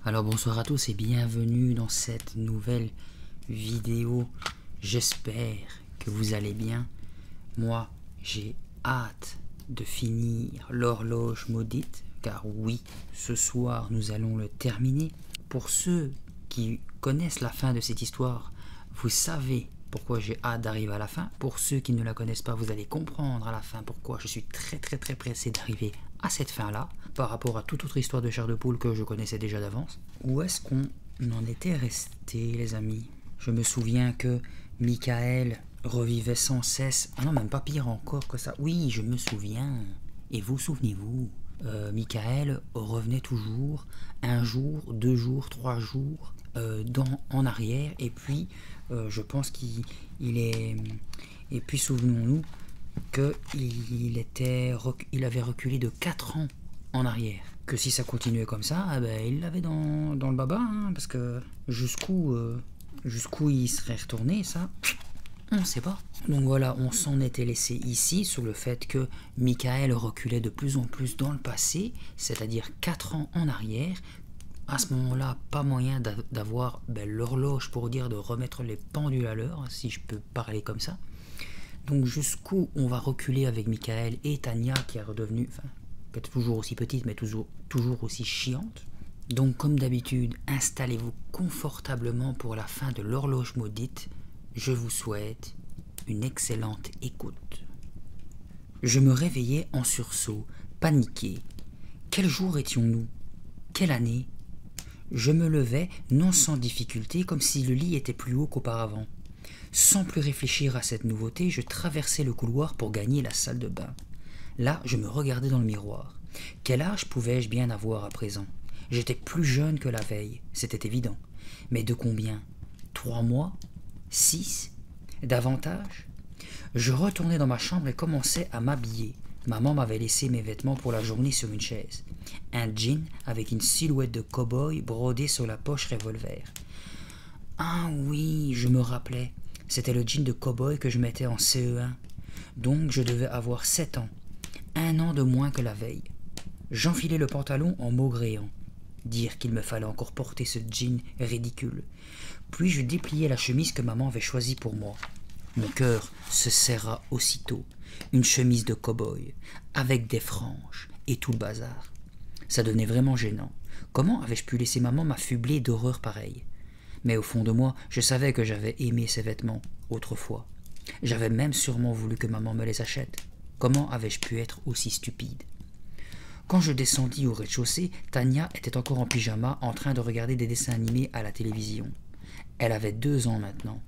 Alors bonsoir à tous et bienvenue dans cette nouvelle vidéo. J'espère que vous allez bien. Moi, j'ai hâte de finir l'horloge maudite, car oui, ce soir nous allons le terminer. Pour ceux qui connaissent la fin de cette histoire, vous savez pourquoi j'ai hâte d'arriver à la fin. Pour ceux qui ne la connaissent pas, vous allez comprendre à la fin pourquoi je suis très pressé d'arriver à cette fin-là, par rapport à toute autre histoire de chair de poule que je connaissais déjà d'avance. Où est-ce qu'on en était resté, les amis? Je me souviens que Michael revivait sans cesse. Ah non, même pas pire encore que ça. Oui, je me souviens. Et vous, souvenez-vous, Michael revenait toujours un jour, 2 jours, 3 jours en arrière. Et puis, je pense qu'il est... Et puis, souvenons-nous qu'il avait reculé de 4 ans en arrière. Que si ça continuait comme ça, eh ben, il l'avait dans le baba, hein, parce que jusqu'où il serait retourné, ça, on ne sait pas. Donc voilà, on s'en était laissé ici sur le fait que Michael reculait de plus en plus dans le passé, c'est-à-dire 4 ans en arrière. À ce moment-là, pas moyen d'avoir l'horloge pour dire de remettre les pendules à l'heure, si je peux parler comme ça. Donc jusqu'où on va reculer avec Michael et Tania, qui est redevenue, enfin, peut-être toujours aussi petite, mais toujours aussi chiante. Donc comme d'habitude, installez-vous confortablement pour la fin de l'horloge maudite. Je vous souhaite une excellente écoute. Je me réveillais en sursaut, paniqué. Quel jour étions-nous? Quelle année? Je me levais, non sans difficulté, comme si le lit était plus haut qu'auparavant. Sans plus réfléchir à cette nouveauté, je traversai le couloir pour gagner la salle de bain. Là, je me regardais dans le miroir. Quel âge pouvais-je bien avoir à présent? J'étais plus jeune que la veille, c'était évident. Mais de combien? 3 mois? 6? Davantage? Je retournai dans ma chambre et commençai à m'habiller. Maman m'avait laissé mes vêtements pour la journée sur une chaise. Un jean avec une silhouette de cow-boy brodée sur la poche revolver. Ah oui, je me rappelais. C'était le jean de cow-boy que je mettais en CE1. Donc je devais avoir 7 ans. 1 an de moins que la veille. J'enfilai le pantalon en maugréant. Dire qu'il me fallait encore porter ce jean ridicule. Puis je dépliai la chemise que maman avait choisie pour moi. Mon cœur se serra aussitôt. Une chemise de cow-boy, avec des franges et tout le bazar. Ça devenait vraiment gênant. Comment avais-je pu laisser maman m'affubler d'horreurs pareilles? Mais au fond de moi, je savais que j'avais aimé ces vêtements, autrefois. J'avais même sûrement voulu que maman me les achète. Comment avais-je pu être aussi stupide? Quand je descendis au rez-de-chaussée, Tania était encore en pyjama en train de regarder des dessins animés à la télévision. Elle avait 2 ans maintenant.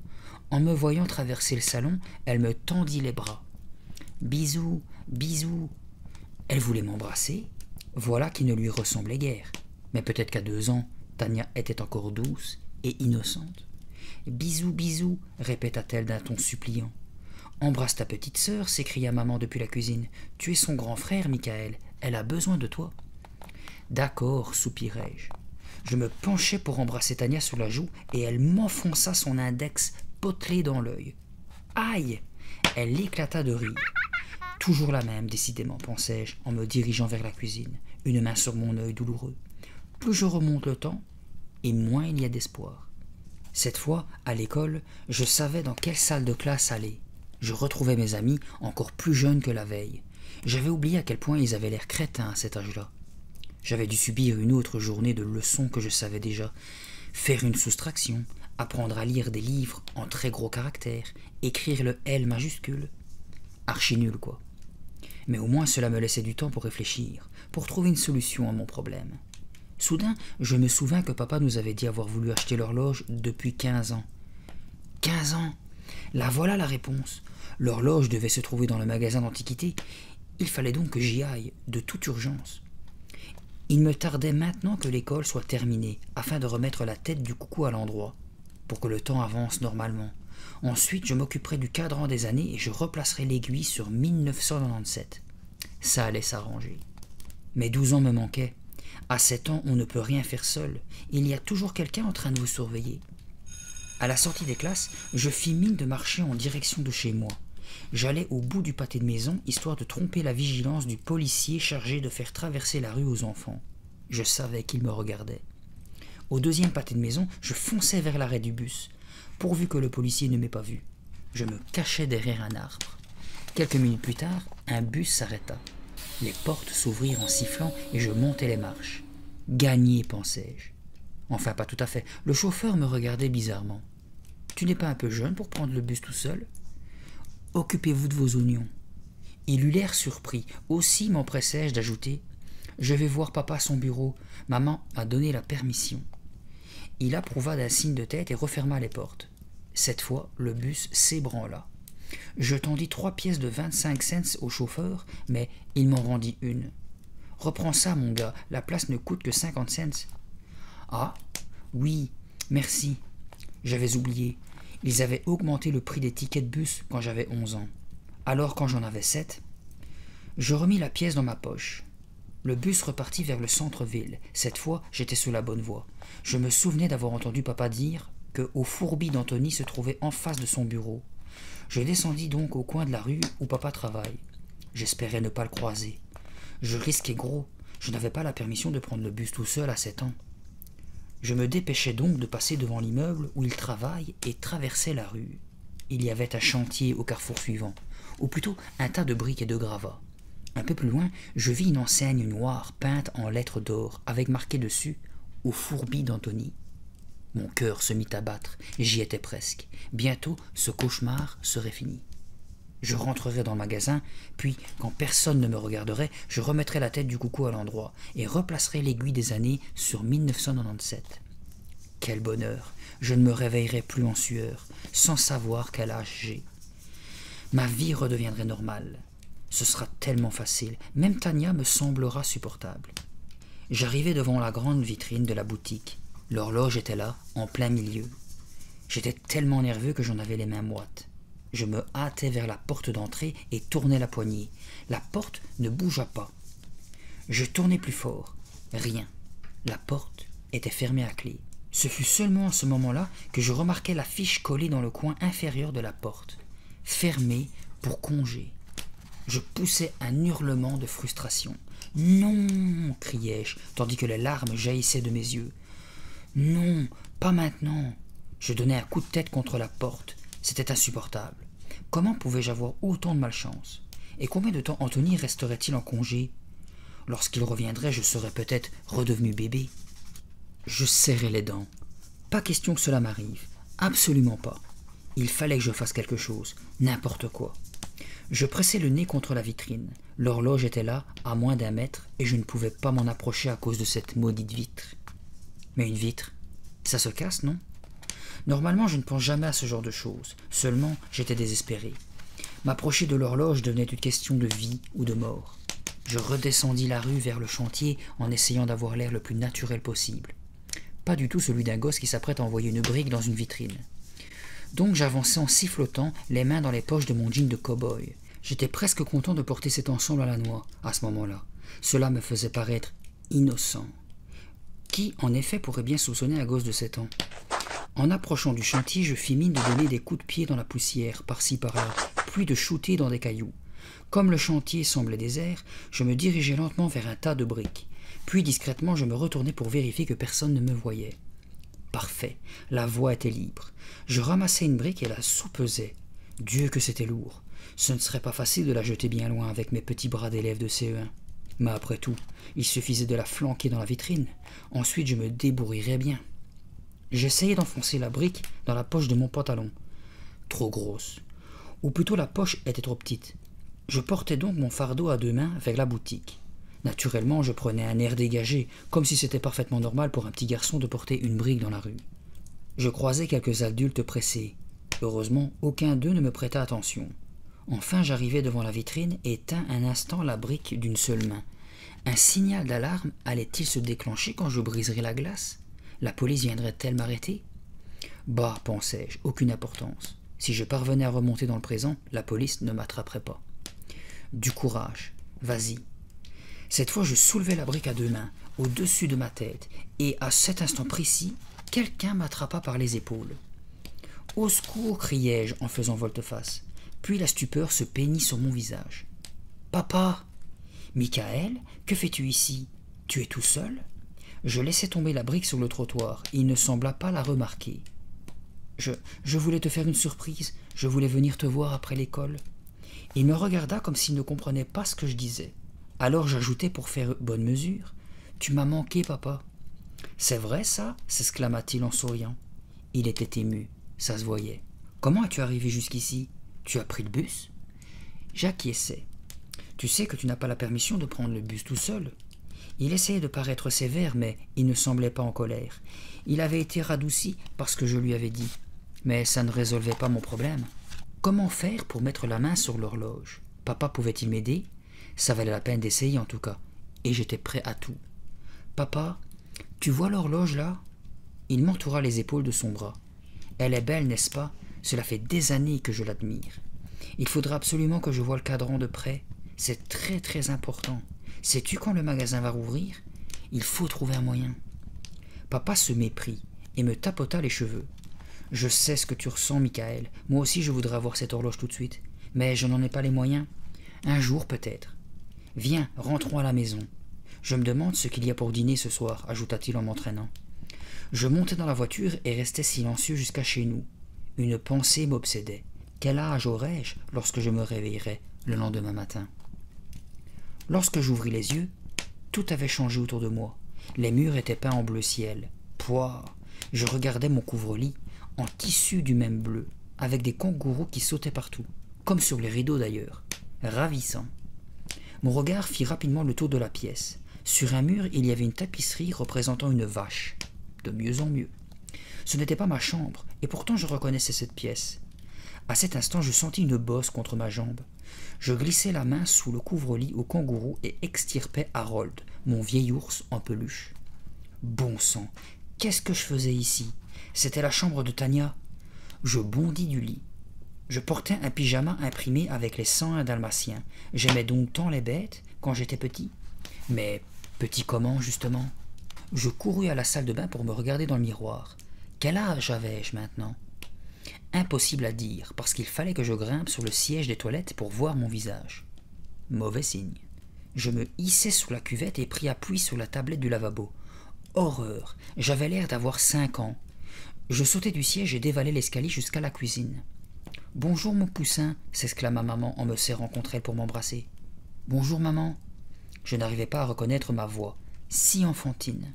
En me voyant traverser le salon, elle me tendit les bras. Bisous, bisous. Elle voulait m'embrasser. Voilà qui ne lui ressemblait guère. Mais peut-être qu'à 2 ans, Tania était encore douce et innocente. Bisous, bisous, répéta-t-elle d'un ton suppliant. Embrasse ta petite sœur, s'écria maman depuis la cuisine. Tu es son grand frère, Michael. Elle a besoin de toi. D'accord, soupirai-je. Je me penchai pour embrasser Tania sur la joue et elle m'enfonça son index potelé dans l'œil. Aïe! Elle éclata de rire. Toujours la même, décidément, pensai-je, en me dirigeant vers la cuisine, une main sur mon œil douloureux. Plus je remonte le temps, et moins il y a d'espoir. Cette fois, à l'école, je savais dans quelle salle de classe aller. Je retrouvais mes amis encore plus jeunes que la veille. J'avais oublié à quel point ils avaient l'air crétins à cet âge-là. J'avais dû subir une autre journée de leçons que je savais déjà. Faire une soustraction, apprendre à lire des livres en très gros caractères, écrire le L majuscule. Archi nul, quoi. Mais au moins cela me laissait du temps pour réfléchir, pour trouver une solution à mon problème. Soudain, je me souvins que papa nous avait dit avoir voulu acheter l'horloge depuis 15 ans. 15 ans! Là voilà la réponse. L'horloge devait se trouver dans le magasin d'antiquités. Il fallait donc que j'y aille, de toute urgence. Il me tardait maintenant que l'école soit terminée, afin de remettre la tête du coucou à l'endroit, pour que le temps avance normalement. Ensuite, je m'occuperai du cadran des années et je replacerai l'aiguille sur 1997. Ça allait s'arranger. Mais 12 ans me manquaient. À 7 ans, on ne peut rien faire seul. Il y a toujours quelqu'un en train de vous surveiller. À la sortie des classes, je fis mine de marcher en direction de chez moi. J'allais au bout du pâté de maison, histoire de tromper la vigilance du policier chargé de faire traverser la rue aux enfants. Je savais qu'il me regardait. Au deuxième pâté de maison, je fonçais vers l'arrêt du bus, pourvu que le policier ne m'ait pas vu. Je me cachais derrière un arbre. Quelques minutes plus tard, un bus s'arrêta. Les portes s'ouvrirent en sifflant et je montai les marches. Gagné, pensai-je. Enfin, pas tout à fait. Le chauffeur me regardait bizarrement. Tu n'es pas un peu jeune pour prendre le bus tout seul? Occupez-vous de vos oignons. Il eut l'air surpris. Aussi m'empressai-je d'ajouter: je vais voir papa à son bureau. Maman a donné la permission. Il approuva d'un signe de tête et referma les portes. Cette fois, le bus s'ébranla. Je tendis 3 pièces de 25 cents au chauffeur, mais il m'en rendit une. « Reprends ça, mon gars, la place ne coûte que 50 cents. »« Ah, oui, merci. J'avais oublié. Ils avaient augmenté le prix des tickets de bus quand j'avais 11 ans. Alors quand j'en avais 7, je remis la pièce dans ma poche. Le bus repartit vers le centre-ville. Cette fois, j'étais sur la bonne voie. Je me souvenais d'avoir entendu papa dire qu'au fourbi d'Anthony se trouvait en face de son bureau. Je descendis donc au coin de la rue où papa travaille. J'espérais ne pas le croiser. Je risquais gros. Je n'avais pas la permission de prendre le bus tout seul à 7 ans. Je me dépêchais donc de passer devant l'immeuble où il travaille et traversais la rue. Il y avait un chantier au carrefour suivant, ou plutôt un tas de briques et de gravats. Un peu plus loin, je vis une enseigne noire peinte en lettres d'or, avec marqué dessus « Au fourbi d'Anthony ». Mon cœur se mit à battre, et j'y étais presque. Bientôt, ce cauchemar serait fini. Je rentrerais dans le magasin, puis, quand personne ne me regarderait, je remettrais la tête du coucou à l'endroit et replacerais l'aiguille des années sur 1997. Quel bonheur! Je ne me réveillerais plus en sueur, sans savoir quel âge j'ai. Ma vie redeviendrait normale. Ce sera tellement facile, même Tania me semblera supportable. J'arrivai devant la grande vitrine de la boutique. L'horloge était là, en plein milieu. J'étais tellement nerveux que j'en avais les mains moites. Je me hâtai vers la porte d'entrée et tournai la poignée. La porte ne bougea pas. Je tournai plus fort. Rien. La porte était fermée à clé. Ce fut seulement à ce moment-là que je remarquai l'affiche collée dans le coin inférieur de la porte. Fermée pour congé. Je poussai un hurlement de frustration. « Non !» criai-je, tandis que les larmes jaillissaient de mes yeux. « Non, pas maintenant !» Je donnai un coup de tête contre la porte. C'était insupportable. Comment pouvais-je avoir autant de malchance? Et combien de temps Anthony resterait-il en congé? Lorsqu'il reviendrait, je serais peut-être redevenu bébé. Je serrai les dents. Pas question que cela m'arrive. Absolument pas. Il fallait que je fasse quelque chose, n'importe quoi. Je pressai le nez contre la vitrine. L'horloge était là, à moins d'1 mètre, et je ne pouvais pas m'en approcher à cause de cette maudite vitre. Mais une vitre, ça se casse, non? Normalement, je ne pense jamais à ce genre de choses. Seulement, j'étais désespéré. M'approcher de l'horloge devenait une question de vie ou de mort. Je redescendis la rue vers le chantier en essayant d'avoir l'air le plus naturel possible. Pas du tout celui d'un gosse qui s'apprête à envoyer une brique dans une vitrine. Donc j'avançai en sifflotant, les mains dans les poches de mon jean de cow-boy. J'étais presque content de porter cet ensemble à la noix, à ce moment-là. Cela me faisait paraître innocent. Qui, en effet, pourrait bien soupçonner un gosse de 7 ans? En approchant du chantier, je fis mine de donner des coups de pied dans la poussière, par-ci par-là, puis de shooter dans des cailloux. Comme le chantier semblait désert, je me dirigeai lentement vers un tas de briques. Puis discrètement, je me retournai pour vérifier que personne ne me voyait. Parfait, la voie était libre. Je ramassai une brique et la soupesai. Dieu que c'était lourd. Ce ne serait pas facile de la jeter bien loin avec mes petits bras d'élève de CE1. Mais après tout, il suffisait de la flanquer dans la vitrine. Ensuite, je me débourrirais bien. J'essayai d'enfoncer la brique dans la poche de mon pantalon. Trop grosse. Ou plutôt la poche était trop petite. Je portais donc mon fardeau à 2 mains vers la boutique. Naturellement, je prenais un air dégagé, comme si c'était parfaitement normal pour un petit garçon de porter une brique dans la rue. Je croisai quelques adultes pressés. Heureusement, aucun d'eux ne me prêta attention. Enfin, j'arrivai devant la vitrine et tins un instant la brique d'une seule main. Un signal d'alarme allait-il se déclencher quand je briserais la glace? La police viendrait-elle m'arrêter? Bah, pensai-je, aucune importance. Si je parvenais à remonter dans le présent, la police ne m'attraperait pas. Du courage, vas-y. Cette fois, je soulevai la brique à 2 mains, au-dessus de ma tête, et à cet instant précis, quelqu'un m'attrapa par les épaules. « Au secours !» criai-je en faisant volte-face. Puis la stupeur se peignit sur mon visage. « Papa !»« Michael, que fais-tu ici? Tu es tout seul ?» Je laissai tomber la brique sur le trottoir. Il ne sembla pas la remarquer. Je voulais te faire une surprise. Je voulais venir te voir après l'école. Il me regarda comme s'il ne comprenait pas ce que je disais. Alors j'ajoutai pour faire bonne mesure. Tu m'as manqué, papa. C'est vrai, ça s'exclama-t-il en souriant. Il était ému, ça se voyait. Comment es-tu arrivé jusqu'ici? Tu as pris le bus? J'acquiesçai. Tu sais que tu n'as pas la permission de prendre le bus tout seul. Il essayait de paraître sévère, mais il ne semblait pas en colère. Il avait été radouci parce que je lui avais dit. Mais ça ne résolvait pas mon problème. Comment faire pour mettre la main sur l'horloge? Papa pouvait-il m'aider? Ça valait la peine d'essayer en tout cas, et j'étais prêt à tout. Papa, tu vois l'horloge là? Il m'entoura les épaules de son bras. Elle est belle, n'est-ce pas? Cela fait des années que je l'admire. Il faudra absolument que je voie le cadran de près. C'est très très important. Sais-tu quand le magasin va rouvrir? Il faut trouver un moyen. Papa se méprit et me tapota les cheveux. Je sais ce que tu ressens, Michael. Moi aussi je voudrais avoir cette horloge tout de suite. Mais je n'en ai pas les moyens. Un jour peut-être. Viens, rentrons à la maison. Je me demande ce qu'il y a pour dîner ce soir, ajouta-t-il en m'entraînant. Je montai dans la voiture et restai silencieux jusqu'à chez nous. Une pensée m'obsédait. Quel âge aurais-je lorsque je me réveillerais le lendemain matin? Lorsque j'ouvris les yeux, tout avait changé autour de moi. Les murs étaient peints en bleu ciel. Pouah! Je regardais mon couvre-lit, en tissu du même bleu, avec des kangourous qui sautaient partout, comme sur les rideaux d'ailleurs. Ravissant. Mon regard fit rapidement le tour de la pièce. Sur un mur, il y avait une tapisserie représentant une vache. De mieux en mieux. Ce n'était pas ma chambre, et pourtant je reconnaissais cette pièce. À cet instant, je sentis une bosse contre ma jambe. Je glissai la main sous le couvre-lit au kangourou et extirpai Harold, mon vieil ours en peluche. Bon sang, qu'est-ce que je faisais ici? C'était la chambre de Tania. Je bondis du lit. Je portais un pyjama imprimé avec les 101 dalmatiens. J'aimais donc tant les bêtes quand j'étais petit. Mais petit comment, justement? Je courus à la salle de bain pour me regarder dans le miroir. Quel âge avais-je maintenant? Impossible à dire, parce qu'il fallait que je grimpe sur le siège des toilettes pour voir mon visage. Mauvais signe. Je me hissai sous la cuvette et pris appui sur la tablette du lavabo. Horreur! J'avais l'air d'avoir 5 ans. Je sautai du siège et dévalai l'escalier jusqu'à la cuisine. « Bonjour mon poussin !» s'exclama maman en me serrant contre elle pour m'embrasser. « Bonjour maman !» Je n'arrivais pas à reconnaître ma voix, si enfantine.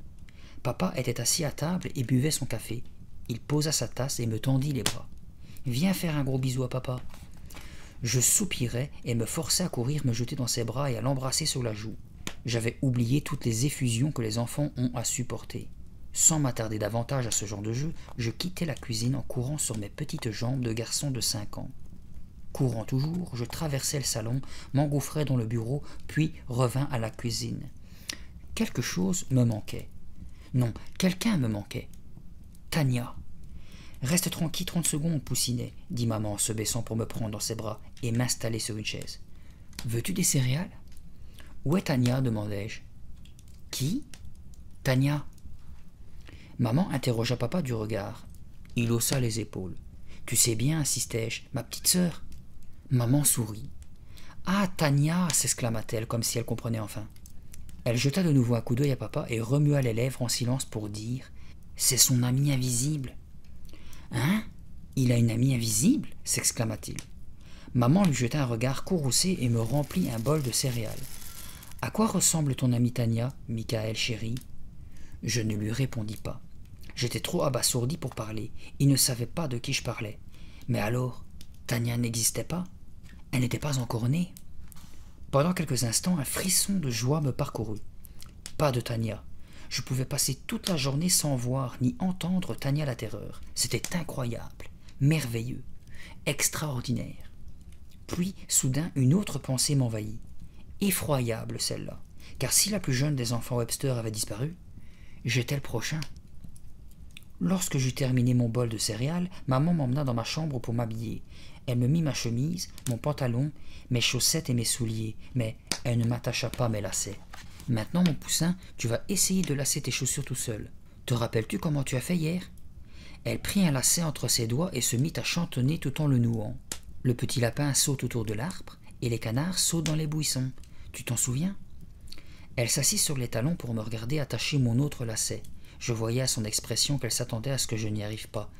Papa était assis à table et buvait son café. Il posa sa tasse et me tendit les bras. « Viens faire un gros bisou à papa. » Je soupirai et me forçai à courir me jeter dans ses bras et à l'embrasser sur la joue. J'avais oublié toutes les effusions que les enfants ont à supporter. Sans m'attarder davantage à ce genre de jeu, je quittai la cuisine en courant sur mes petites jambes de garçon de 5 ans. Courant toujours, je traversai le salon, m'engouffrai dans le bureau, puis revins à la cuisine. Quelque chose me manquait. Non, quelqu'un me manquait. Tania. « Reste tranquille 30 secondes, Poussinet, » dit maman en se baissant pour me prendre dans ses bras et m'installer sur une chaise. « Veux-tu des céréales ?»« Où est Tania ?» demandai-je. « Qui ?»« Tania. » Maman interrogea papa du regard. Il haussa les épaules. « Tu sais bien, insistai-je, ma petite sœur. » Maman sourit. « Ah, Tania !» s'exclama-t-elle comme si elle comprenait enfin. Elle jeta de nouveau un coup d'œil à papa et remua les lèvres en silence pour dire « C'est son ami invisible. » « Hein? Il a une amie invisible ?» s'exclama-t-il. Maman lui jeta un regard courroucé et me remplit un bol de céréales. « À quoi ressemble ton amie Tania, Michael chéri ?» Je ne lui répondis pas. J'étais trop abasourdi pour parler. Il ne savait pas de qui je parlais. Mais alors, Tania n'existait pas? Elle n'était pas encore née? Pendant quelques instants, un frisson de joie me parcourut. Pas de Tania. Je pouvais passer toute la journée sans voir ni entendre Tania la terreur. C'était incroyable, merveilleux, extraordinaire. Puis, soudain, une autre pensée m'envahit. Effroyable, celle-là, car si la plus jeune des enfants Webster avait disparu, j'étais le prochain. Lorsque j'eus terminé mon bol de céréales, maman m'emmena dans ma chambre pour m'habiller. Elle me mit ma chemise, mon pantalon, mes chaussettes et mes souliers, mais elle ne m'attacha pas mes lacets. « Maintenant, mon poussin, tu vas essayer de lasser tes chaussures tout seul. Te rappelles-tu comment tu as fait hier ?» Elle prit un lacet entre ses doigts et se mit à chantonner tout en le nouant. « Le petit lapin saute autour de l'arbre, et les canards sautent dans les buissons. Tu t'en souviens ?» Elle s'assit sur les talons pour me regarder attacher mon autre lacet. Je voyais à son expression qu'elle s'attendait à ce que je n'y arrive pas.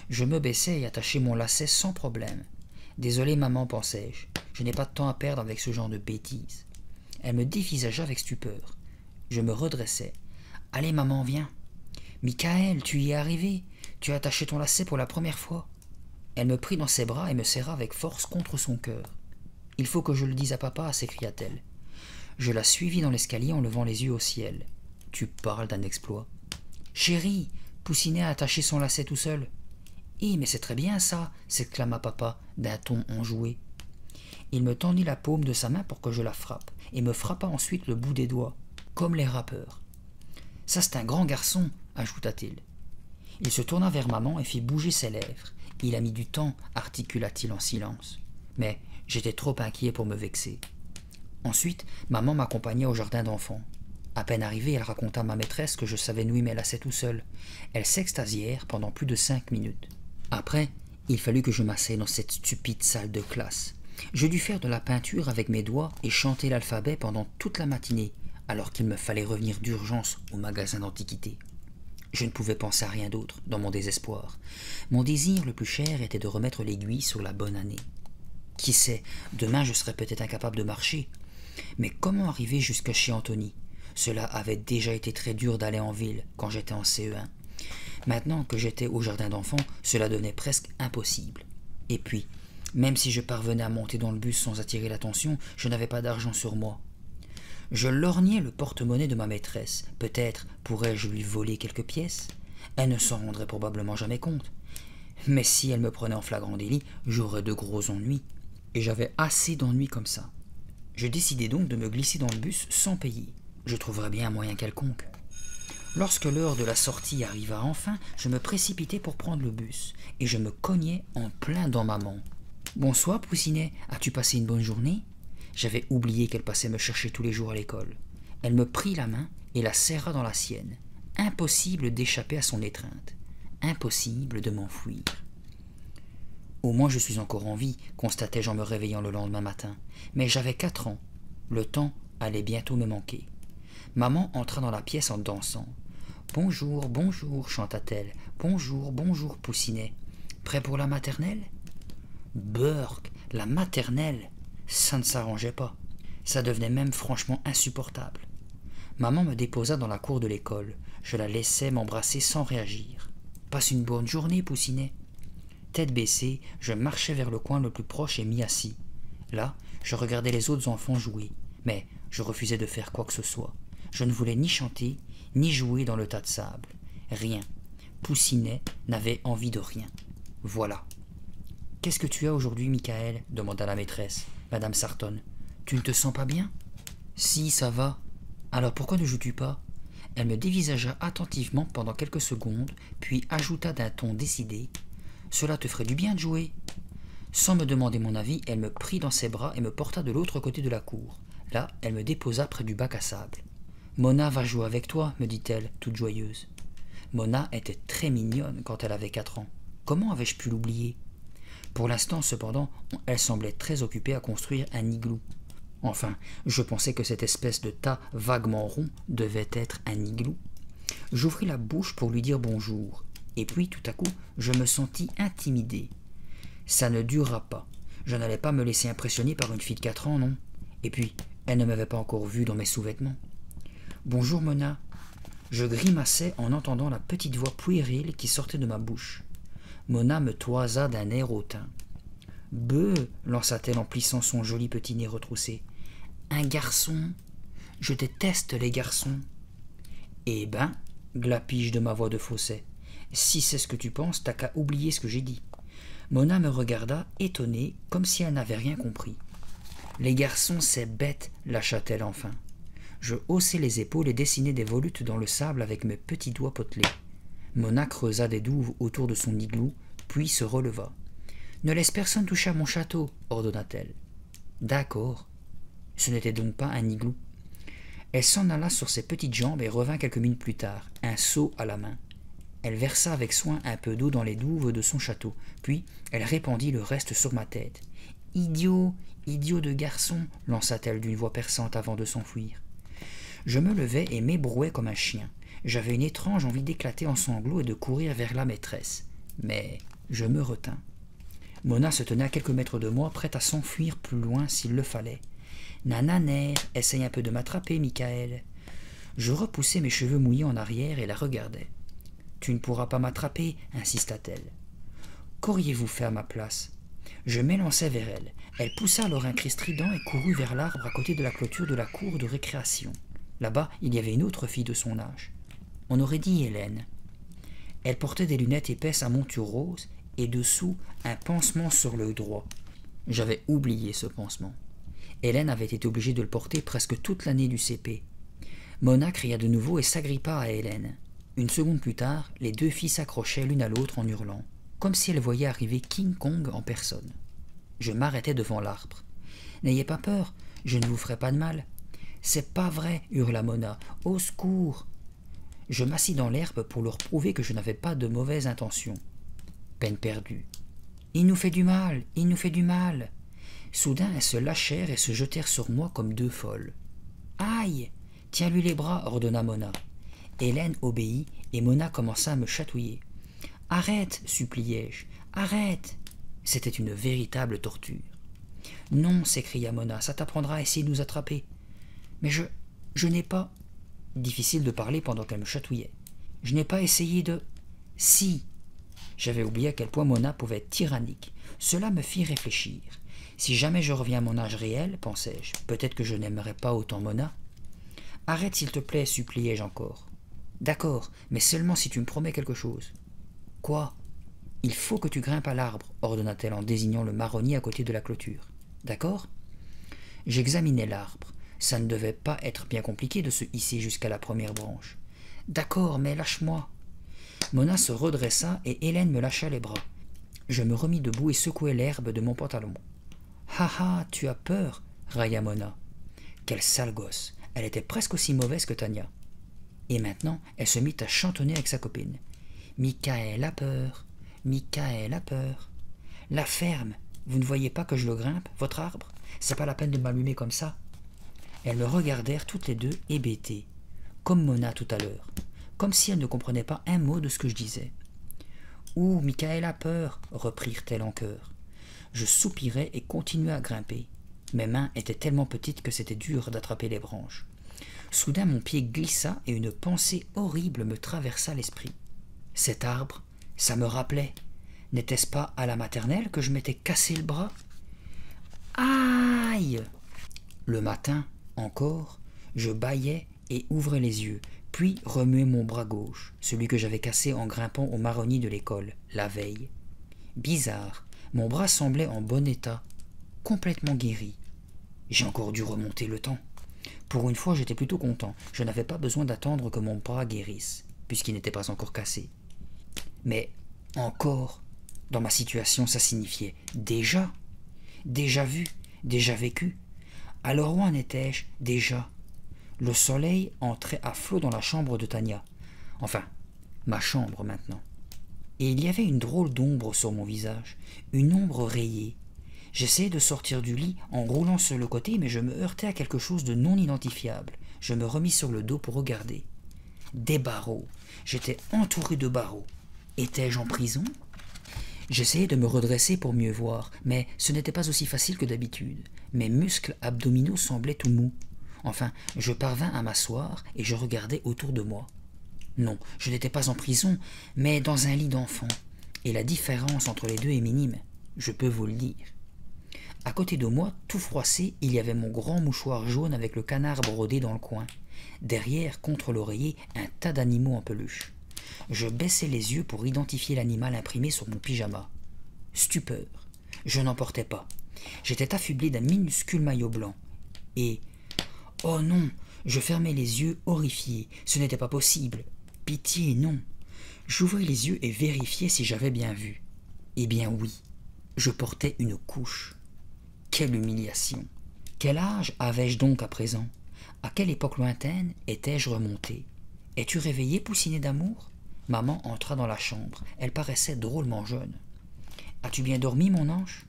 Je me baissai et attachai mon lacet sans problème. « Désolé, maman, pensai-je. Je n'ai pas de temps à perdre avec ce genre de bêtises. » Elle me dévisagea avec stupeur. Je me redressai. « Allez, maman, viens. »« Michael, tu y es arrivé. Tu as attaché ton lacet pour la première fois. » Elle me prit dans ses bras et me serra avec force contre son cœur. « Il faut que je le dise à papa, » s'écria-t-elle. Je la suivis dans l'escalier en levant les yeux au ciel. « Tu parles d'un exploit. »« Chérie, Poussinet a attaché son lacet tout seul. »« Eh, mais c'est très bien ça !» s'exclama papa d'un ton enjoué. Il me tendit la paume de sa main pour que je la frappe, et me frappa ensuite le bout des doigts, comme les rappeurs. « Ça, c'est un grand garçon !» ajouta-t-il. Il se tourna vers maman et fit bouger ses lèvres. « Il a mis du temps » articula-t-il en silence. Mais j'étais trop inquiet pour me vexer. Ensuite, maman m'accompagna au jardin d'enfants. À peine arrivée, elle raconta à ma maîtresse que je savais nouer mes lacets tout seul. Elles s'extasièrent pendant plus de 5 minutes. Après, il fallut que je m'asseye dans cette stupide salle de classe. Je dus faire de la peinture avec mes doigts et chanter l'alphabet pendant toute la matinée, alors qu'il me fallait revenir d'urgence au magasin d'antiquités. Je ne pouvais penser à rien d'autre dans mon désespoir. Mon désir le plus cher était de remettre l'aiguille sur la bonne année. Qui sait, demain je serais peut-être incapable de marcher. Mais comment arriver jusque chez Anthony? Cela avait déjà été très dur d'aller en ville quand j'étais en CE1. Maintenant que j'étais au jardin d'enfants, cela devenait presque impossible. Et puis, même si je parvenais à monter dans le bus sans attirer l'attention, je n'avais pas d'argent sur moi. Je lorgnais le porte-monnaie de ma maîtresse. Peut-être pourrais-je lui voler quelques pièces? Elle ne s'en rendrait probablement jamais compte. Mais si elle me prenait en flagrant délit, j'aurais de gros ennuis. Et j'avais assez d'ennuis comme ça. Je décidai donc de me glisser dans le bus sans payer. Je trouverais bien un moyen quelconque. Lorsque l'heure de la sortie arriva enfin, je me précipitai pour prendre le bus, et je me cognai en plein dans maman. « Bonsoir, Poussinet, as-tu passé une bonne journée ?» J'avais oublié qu'elle passait me chercher tous les jours à l'école. Elle me prit la main et la serra dans la sienne. Impossible d'échapper à son étreinte. Impossible de m'enfuir. « Au moins je suis encore en vie, constatai-je en me réveillant le lendemain matin. Mais j'avais 4 ans. Le temps allait bientôt me manquer. Maman entra dans la pièce en dansant. « Bonjour, bonjour, chanta-t-elle. Bonjour, bonjour, Poussinet. Prêt pour la maternelle ?»« Burk, la maternelle !» Ça ne s'arrangeait pas. Ça devenait même franchement insupportable. Maman me déposa dans la cour de l'école. Je la laissai m'embrasser sans réagir. « Passe une bonne journée, Poussinet. » Tête baissée, je marchai vers le coin le plus proche et m'y assis. Là, je regardais les autres enfants jouer, mais je refusais de faire quoi que ce soit. Je ne voulais ni chanter, ni jouer dans le tas de sable. Rien. Poussinet n'avait envie de rien. Voilà. « Qu'est-ce que tu as aujourd'hui, Michael ?» demanda la maîtresse, Madame Sarton. « Tu ne te sens pas bien ?»« Si, ça va. Alors pourquoi ne joues-tu pas ?» Elle me dévisagea attentivement pendant quelques secondes, puis ajouta d'un ton décidé. « Cela te ferait du bien de jouer ?» Sans me demander mon avis, elle me prit dans ses bras et me porta de l'autre côté de la cour. Là, elle me déposa près du bac à sable. « Mona va jouer avec toi, me dit-elle, toute joyeuse. Mona était très mignonne quand elle avait 4 ans. Comment avais-je pu l'oublier? Pour l'instant, cependant, elle semblait très occupée à construire un igloo. Enfin, je pensais que cette espèce de tas vaguement rond devait être un igloo. J'ouvris la bouche pour lui dire bonjour, et puis, tout à coup, je me sentis intimidé. Ça ne durera pas. Je n'allais pas me laisser impressionner par une fille de 4 ans, non. Et puis, elle ne m'avait pas encore vu dans mes sous-vêtements. « Bonjour, Mona. » Je grimaçais en entendant la petite voix puérile qui sortait de ma bouche. Mona me toisa d'un air hautain. « Beuh !» lança-t-elle en plissant son joli petit nez retroussé. « Un garçon. Je déteste les garçons. »« Eh ben, glapis-je de ma voix de fausset, si c'est ce que tu penses, t'as qu'à oublier ce que j'ai dit. » Mona me regarda, étonnée, comme si elle n'avait rien compris. « Les garçons, c'est bête, lâcha-t-elle enfin. » Je haussai les épaules et dessinai des volutes dans le sable avec mes petits doigts potelés. Mona creusa des douves autour de son igloo, puis se releva. « Ne laisse personne toucher à mon château, » ordonna-t-elle. « D'accord. » Ce n'était donc pas un igloo. Elle s'en alla sur ses petites jambes et revint quelques minutes plus tard, un seau à la main. Elle versa avec soin un peu d'eau dans les douves de son château, puis elle répandit le reste sur ma tête. « Idiot, idiot de garçon !» lança-t-elle d'une voix perçante avant de s'enfuir. Je me levai et m'ébrouais comme un chien. J'avais une étrange envie d'éclater en sanglots et de courir vers la maîtresse. Mais je me retins. Mona se tenait à quelques mètres de moi, prête à s'enfuir plus loin s'il le fallait. « Nananer, essaye un peu de m'attraper, Michael. » Je repoussai mes cheveux mouillés en arrière et la regardai. « Tu ne pourras pas m'attraper, insista-t-elle. « Qu'auriez-vous fait à ma place ?» Je m'élançai vers elle. Elle poussa alors un cri strident et courut vers l'arbre à côté de la clôture de la cour de récréation. Là-bas, il y avait une autre fille de son âge. On aurait dit Hélène. Elle portait des lunettes épaisses à monture rose et dessous un pansement sur l'œil droit. J'avais oublié ce pansement. Hélène avait été obligée de le porter presque toute l'année du CP. Mona cria de nouveau et s'agrippa à Hélène. Une seconde plus tard, les deux filles s'accrochaient l'une à l'autre en hurlant, comme si elles voyaient arriver King Kong en personne. Je m'arrêtai devant l'arbre. « N'ayez pas peur, je ne vous ferai pas de mal. »« C'est pas vrai, hurla Mona. Au secours !» Je m'assis dans l'herbe pour leur prouver que je n'avais pas de mauvaises intentions. Peine perdue. « Il nous fait du mal, il nous fait du mal !» Soudain, elles se lâchèrent et se jetèrent sur moi comme deux folles. « Aïe ! Tiens-lui les bras, ordonna Mona. Hélène obéit et Mona commença à me chatouiller. « Arrête, suppliai-je, arrête !» C'était une véritable torture. « Non, s'écria Mona, ça t'apprendra à essayer de nous attraper. »« Mais je n'ai pas... » Difficile de parler pendant qu'elle me chatouillait. « Je n'ai pas essayé de... »« Si !» J'avais oublié à quel point Mona pouvait être tyrannique. Cela me fit réfléchir. Si jamais je reviens à mon âge réel, pensai-je, peut-être que je n'aimerais pas autant Mona. « Arrête s'il te plaît, suppliai-je encore. »« D'accord, mais seulement si tu me promets quelque chose. »« Quoi ?»« Il faut que tu grimpes à l'arbre, ordonna-t-elle en désignant le marronnier à côté de la clôture. D'accord ?» J'examinai l'arbre. Ça ne devait pas être bien compliqué de se hisser jusqu'à la première branche. « D'accord, mais lâche-moi. » Mona se redressa et Hélène me lâcha les bras. Je me remis debout et secouai l'herbe de mon pantalon. « Ha ha, tu as peur » railla Mona. Quelle sale gosse. Elle était presque aussi mauvaise que Tania. Et maintenant, elle se mit à chantonner avec sa copine. « Michael a peur. Michael a peur. La ferme. Vous ne voyez pas que je le grimpe, votre arbre? C'est pas la peine de m'allumer comme ça. » Elles me regardèrent toutes les deux hébétées, comme Mona tout à l'heure, comme si elles ne comprenaient pas un mot de ce que je disais. « Ouh, Michael a peur, reprirent-elles en chœur. Je soupirai et continuai à grimper. Mes mains étaient tellement petites que c'était dur d'attraper les branches. Soudain mon pied glissa et une pensée horrible me traversa l'esprit. Cet arbre, ça me rappelait. N'était-ce pas à la maternelle que je m'étais cassé le bras? Aïe! Le matin, encore, je bâillais et ouvrais les yeux, puis remuais mon bras gauche, celui que j'avais cassé en grimpant au marronnier de l'école, la veille. Bizarre, mon bras semblait en bon état, complètement guéri. J'ai encore dû remonter le temps. Pour une fois, j'étais plutôt content. Je n'avais pas besoin d'attendre que mon bras guérisse, puisqu'il n'était pas encore cassé. Mais encore, dans ma situation, ça signifiait déjà, déjà vu, déjà vécu. Alors où en étais-je déjà? Le soleil entrait à flot dans la chambre de Tania. Enfin, ma chambre maintenant. Et il y avait une drôle d'ombre sur mon visage, une ombre rayée. J'essayais de sortir du lit en roulant sur le côté, mais je me heurtais à quelque chose de non identifiable. Je me remis sur le dos pour regarder. Des barreaux. J'étais entouré de barreaux. Étais-je en prison? J'essayais de me redresser pour mieux voir, mais ce n'était pas aussi facile que d'habitude. Mes muscles abdominaux semblaient tout mous. Enfin, je parvins à m'asseoir et je regardais autour de moi. Non, je n'étais pas en prison, mais dans un lit d'enfant. Et la différence entre les deux est minime, je peux vous le dire. À côté de moi, tout froissé, il y avait mon grand mouchoir jaune avec le canard brodé dans le coin. Derrière, contre l'oreiller, un tas d'animaux en peluche. Je baissai les yeux pour identifier l'animal imprimé sur mon pyjama. Stupeur. Je n'en portais pas. J'étais affublé d'un minuscule maillot blanc. Et... oh non! Je fermai les yeux, horrifié. Ce n'était pas possible. Pitié, non. J'ouvris les yeux et vérifiai si j'avais bien vu. Eh bien oui. Je portais une couche. Quelle humiliation! Quel âge avais-je donc à présent? À quelle époque lointaine étais-je remonté? Es-tu réveillé, poussinet d'amour? Maman entra dans la chambre. Elle paraissait drôlement jeune. As-tu bien dormi, mon ange?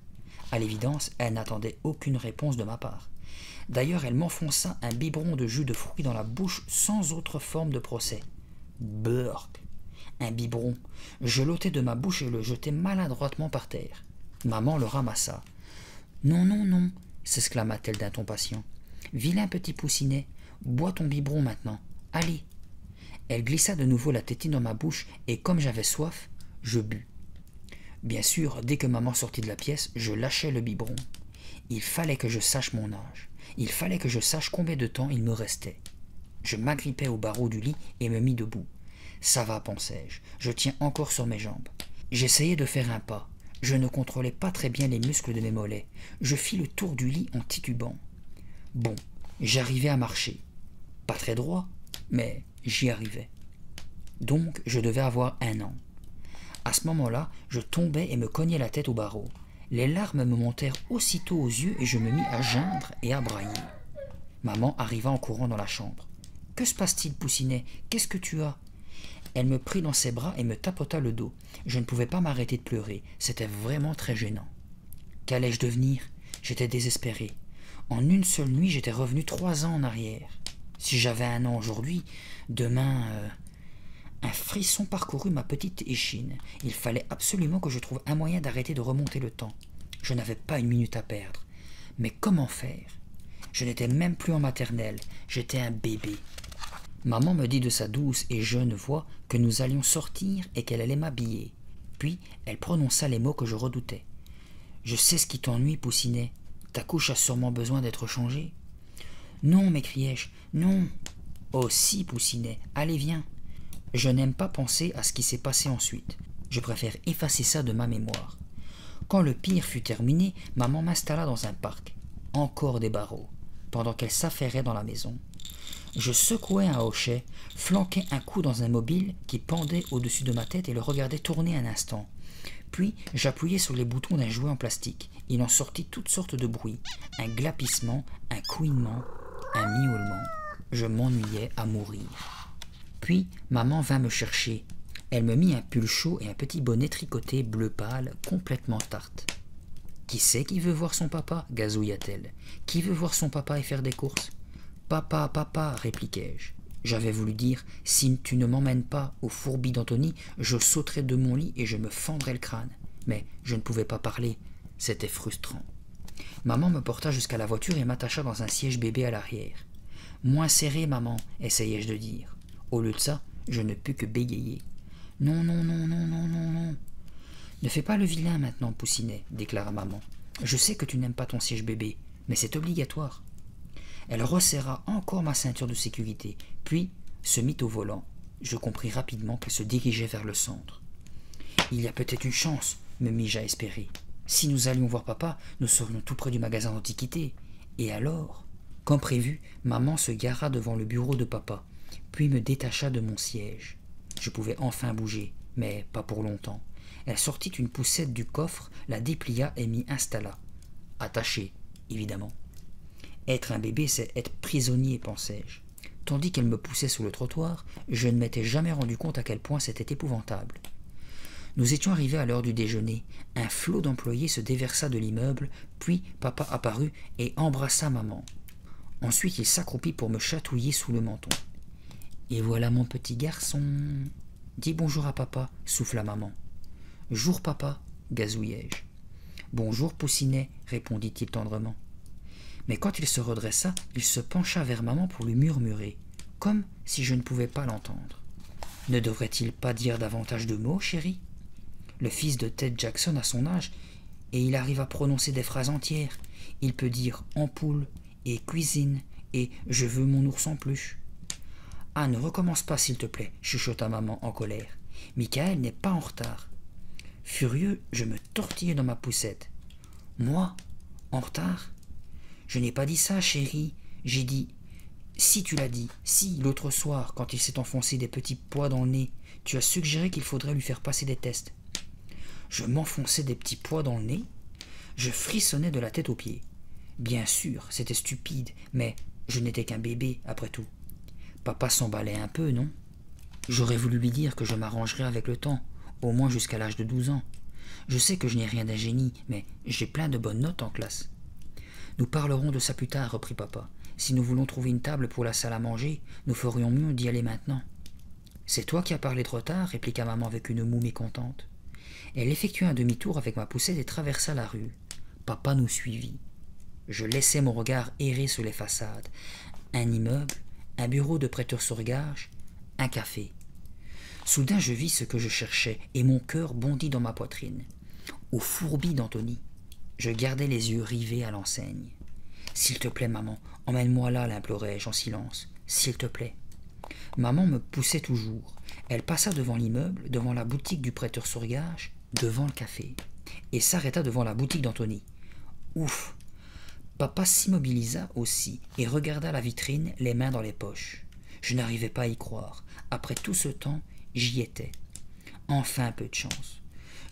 À l'évidence, elle n'attendait aucune réponse de ma part. D'ailleurs, elle m'enfonça un biberon de jus de fruits dans la bouche sans autre forme de procès. Burk. Un biberon. Je l'ôtai de ma bouche et le jetai maladroitement par terre. Maman le ramassa. Non, non, non, s'exclama-t-elle d'un ton patient. Vilain petit poussinet, bois ton biberon maintenant. Allez. Elle glissa de nouveau la tétine dans ma bouche et comme j'avais soif, je bus. Bien sûr, dès que maman sortit de la pièce, je lâchai le biberon. Il fallait que je sache mon âge. Il fallait que je sache combien de temps il me restait. Je m'agrippai au barreau du lit et me mis debout. Ça va, pensai-je, je tiens encore sur mes jambes. J'essayai de faire un pas. Je ne contrôlais pas très bien les muscles de mes mollets. Je fis le tour du lit en titubant. Bon, j'arrivais à marcher. Pas très droit, mais j'y arrivais. Donc, je devais avoir 1 an. À ce moment-là, je tombais et me cognais la tête au barreau. Les larmes me montèrent aussitôt aux yeux et je me mis à geindre et à brailler. Maman arriva en courant dans la chambre. « Que se passe-t-il, Poussinet? Qu'est-ce que tu as ?» Elle me prit dans ses bras et me tapota le dos. Je ne pouvais pas m'arrêter de pleurer. C'était vraiment très gênant. Qu'allais-je devenir? J'étais désespéré. En une seule nuit, j'étais revenu 3 ans en arrière. Si j'avais 1 an aujourd'hui, demain... Un frisson parcourut ma petite échine. Il fallait absolument que je trouve un moyen d'arrêter de remonter le temps. Je n'avais pas une minute à perdre. Mais comment faire? Je n'étais même plus en maternelle. J'étais un bébé. Maman me dit de sa douce et jeune voix que nous allions sortir et qu'elle allait m'habiller. Puis elle prononça les mots que je redoutais. « Je sais ce qui t'ennuie, Poussinet. Ta couche a sûrement besoin d'être changée. »« Non, m'écriai-je, non. »« Oh si, Poussinet, allez, viens. » Je n'aime pas penser à ce qui s'est passé ensuite. Je préfère effacer ça de ma mémoire. Quand le pire fut terminé, maman m'installa dans un parc. Encore des barreaux, pendant qu'elle s'affairait dans la maison. Je secouai un hochet, flanquai un coup dans un mobile qui pendait au-dessus de ma tête et le regardai tourner un instant. Puis j'appuyai sur les boutons d'un jouet en plastique. Il en sortit toutes sortes de bruits. Un glapissement, un couinement, un miaulement. Je m'ennuyais à mourir. Puis maman vint me chercher. Elle me mit un pull chaud et un petit bonnet tricoté bleu pâle, complètement tarte. « Qui c'est qui veut voir son papa ?» gazouilla-t-elle. « Qui veut voir son papa et faire des courses ?»« Papa, papa » répliquai-je. J'avais voulu dire « Si tu ne m'emmènes pas au fourbi d'Anthony, je sauterai de mon lit et je me fendrai le crâne. » Mais je ne pouvais pas parler. C'était frustrant. Maman me porta jusqu'à la voiture et m'attacha dans un siège bébé à l'arrière. « Moins serré, maman » essayai-je de dire. Au lieu de ça, je ne pus que bégayer. « Non, non, non, non, non, non, non. »« Ne fais pas le vilain maintenant, Poussinet, » déclara maman. « Je sais que tu n'aimes pas ton siège bébé, mais c'est obligatoire. » Elle resserra encore ma ceinture de sécurité, puis se mit au volant. Je compris rapidement qu'elle se dirigeait vers le centre. « Il y a peut-être une chance, me mis-je à espérer. Si nous allions voir papa, nous serions tout près du magasin d'antiquités. Et alors ?» Comme prévu, maman se gara devant le bureau de papa, puis me détacha de mon siège. Je pouvais enfin bouger, mais pas pour longtemps. Elle sortit une poussette du coffre, la déplia et m'y installa. Attachée, évidemment. Être un bébé, c'est être prisonnier, pensai-je. Tandis qu'elle me poussait sur le trottoir, je ne m'étais jamais rendu compte à quel point c'était épouvantable. Nous étions arrivés à l'heure du déjeuner. Un flot d'employés se déversa de l'immeuble, puis papa apparut et embrassa maman. Ensuite, il s'accroupit pour me chatouiller sous le menton. « Et voilà mon petit garçon. Dis bonjour à papa, » souffla maman. « Jour papa, » gazouillai-je. « Bonjour Poussinet, » répondit-il tendrement. Mais quand il se redressa, il se pencha vers maman pour lui murmurer, comme si je ne pouvais pas l'entendre. « Ne devrait-il pas dire davantage de mots, chérie ? Le fils de Ted Jackson a son âge, et il arrive à prononcer des phrases entières. Il peut dire ampoule et cuisine et je veux mon ours en peluche. » « Ah, ne recommence pas, s'il te plaît, » chuchota maman en colère. « Michael n'est pas en retard. » Furieux, je me tortillai dans ma poussette. « Moi, en retard ? Je n'ai pas dit ça, chérie. J'ai dit... Si tu l'as dit, si, l'autre soir, quand il s'est enfoncé des petits pois dans le nez, tu as suggéré qu'il faudrait lui faire passer des tests. Je m'enfonçais des petits pois dans le nez. Je frissonnais de la tête aux pieds. Bien sûr, c'était stupide, mais je n'étais qu'un bébé, après tout. Papa s'emballait un peu, non? J'aurais voulu lui dire que je m'arrangerais avec le temps, au moins jusqu'à l'âge de 12 ans. Je sais que je n'ai rien d'un génie, mais j'ai plein de bonnes notes en classe. Nous parlerons de ça plus tard, reprit papa. Si nous voulons trouver une table pour la salle à manger, nous ferions mieux d'y aller maintenant. C'est toi qui as parlé trop tard, répliqua maman avec une moue mécontente. Elle effectua un demi-tour avec ma poussette et traversa la rue. Papa nous suivit. Je laissai mon regard errer sur les façades. Un immeuble, un bureau de prêteur sur gage, un café. Soudain je vis ce que je cherchais, et mon cœur bondit dans ma poitrine. Au fourbi d'Anthony. Je gardai les yeux rivés à l'enseigne. « S'il te plaît, maman, emmène-moi là, l'implorai-je en silence. S'il te plaît. » Maman me poussait toujours. Elle passa devant l'immeuble, devant la boutique du prêteur sur gage, devant le café, et s'arrêta devant la boutique d'Anthony. Ouf! Papa s'immobilisa aussi et regarda la vitrine, les mains dans les poches. Je n'arrivais pas à y croire. Après tout ce temps, j'y étais. Enfin un peu de chance.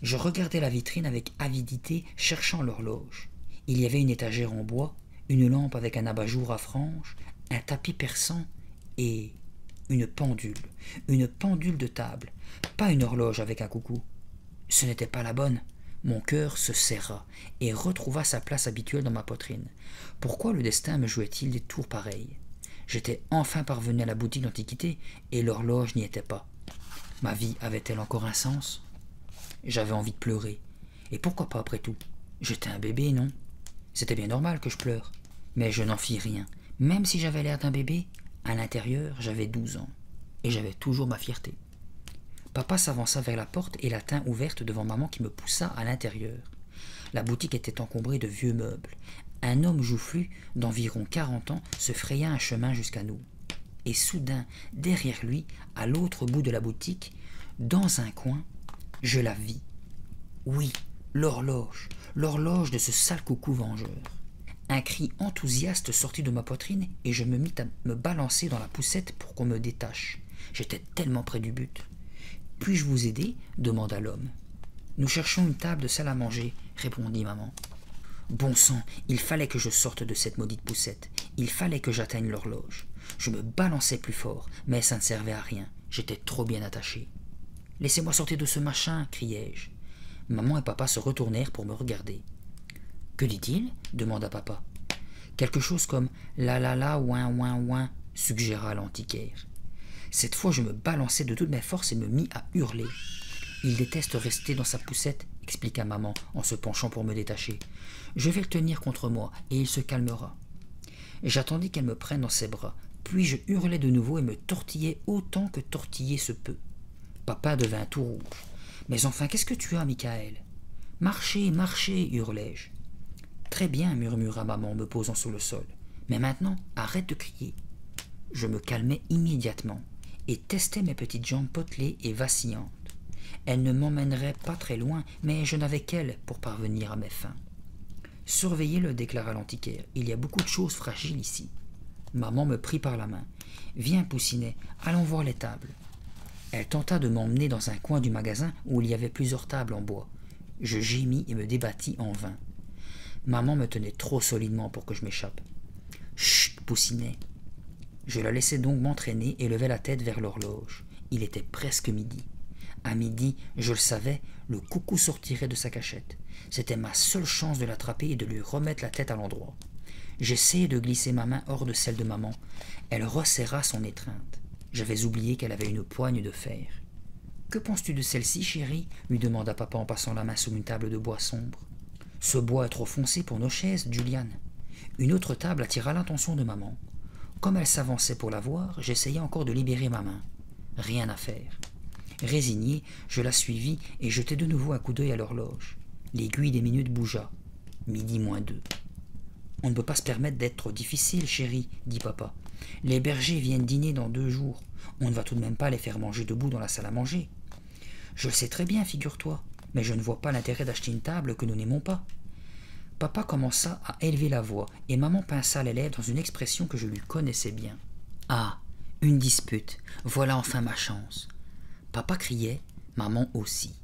Je regardais la vitrine avec avidité, cherchant l'horloge. Il y avait une étagère en bois, une lampe avec un abat-jour à franges, un tapis perçant et une pendule de table, pas une horloge avec un coucou. Ce n'était pas la bonne. Mon cœur se serra et retrouva sa place habituelle dans ma poitrine. Pourquoi le destin me jouait-il des tours pareils? J'étais enfin parvenu à la boutique d'antiquité et l'horloge n'y était pas. Ma vie avait-elle encore un sens? J'avais envie de pleurer. Et pourquoi pas après tout? J'étais un bébé, non? C'était bien normal que je pleure. Mais je n'en fis rien. Même si j'avais l'air d'un bébé, à l'intérieur, j'avais 12 ans. Et j'avais toujours ma fierté. Papa s'avança vers la porte et la tint ouverte devant maman qui me poussa à l'intérieur. La boutique était encombrée de vieux meubles. Un homme joufflu d'environ 40 ans se fraya un chemin jusqu'à nous. Et soudain, derrière lui, à l'autre bout de la boutique, dans un coin, je la vis. Oui, l'horloge de ce sale coucou vengeur. Un cri enthousiaste sortit de ma poitrine et je me mis à me balancer dans la poussette pour qu'on me détache. J'étais tellement près du but. « Puis-je vous aider » demanda l'homme. « Nous cherchons une table de salle à manger » répondit maman. Bon sang, il fallait que je sorte de cette maudite poussette. Il fallait que j'atteigne l'horloge. Je me balançais plus fort, mais ça ne servait à rien. J'étais trop bien attaché. « Laissez-moi sortir de ce machin » criai-je. Maman et papa se retournèrent pour me regarder. « Que dit-il » demanda papa. « Quelque chose comme « la la la ouin ouin ouin » suggéra l'antiquaire. Cette fois, je me balançai de toutes mes forces et me mis à hurler. « Il déteste rester dans sa poussette » expliqua maman en se penchant pour me détacher. « Je vais le tenir contre moi et il se calmera. » J'attendis qu'elle me prenne dans ses bras, puis je hurlai de nouveau et me tortillai autant que tortiller se peut. Papa devint tout rouge. « Mais enfin, qu'est-ce que tu as, Michael ?»« Marchez, marchez » hurlai-je. « Très bien » murmura maman en me posant sur le sol. « Mais maintenant, arrête de crier. » Je me calmai immédiatement et testai mes petites jambes potelées et vacillantes. Elles ne m'emmèneraient pas très loin, mais je n'avais qu'elles pour parvenir à mes fins. « Surveillez-le » déclara l'antiquaire. « Il y a beaucoup de choses fragiles ici. » Maman me prit par la main. « Viens, Poussinet, allons voir les tables. » Elle tenta de m'emmener dans un coin du magasin où il y avait plusieurs tables en bois. Je gémis et me débattis en vain. Maman me tenait trop solidement pour que je m'échappe. « Chut, Poussinet !» Je la laissai donc m'entraîner et levai la tête vers l'horloge. Il était presque midi. À midi, je le savais, le coucou sortirait de sa cachette. C'était ma seule chance de l'attraper et de lui remettre la tête à l'endroit. J'essayai de glisser ma main hors de celle de maman. Elle resserra son étreinte. J'avais oublié qu'elle avait une poigne de fer. « Que penses-tu de celle-ci, chérie ?» lui demanda papa en passant la main sur une table de bois sombre. « Ce bois est trop foncé pour nos chaises, Juliane. » Une autre table attira l'attention de maman. Comme elle s'avançait pour la voir, j'essayai encore de libérer ma main. Rien à faire. Résigné, je la suivis et jetai de nouveau un coup d'œil à l'horloge. L'aiguille des minutes bougea. Midi moins 2. « On ne peut pas se permettre d'être trop difficile, chérie, dit papa. Les bergers viennent dîner dans 2 jours. On ne va tout de même pas les faire manger debout dans la salle à manger. Je le sais très bien, figure-toi, mais je ne vois pas l'intérêt d'acheter une table que nous n'aimons pas. » Papa commença à élever la voix, et maman pinça les lèvres dans une expression que je lui connaissais bien. « Ah, une dispute, voilà enfin ma chance. » Papa criait, maman aussi.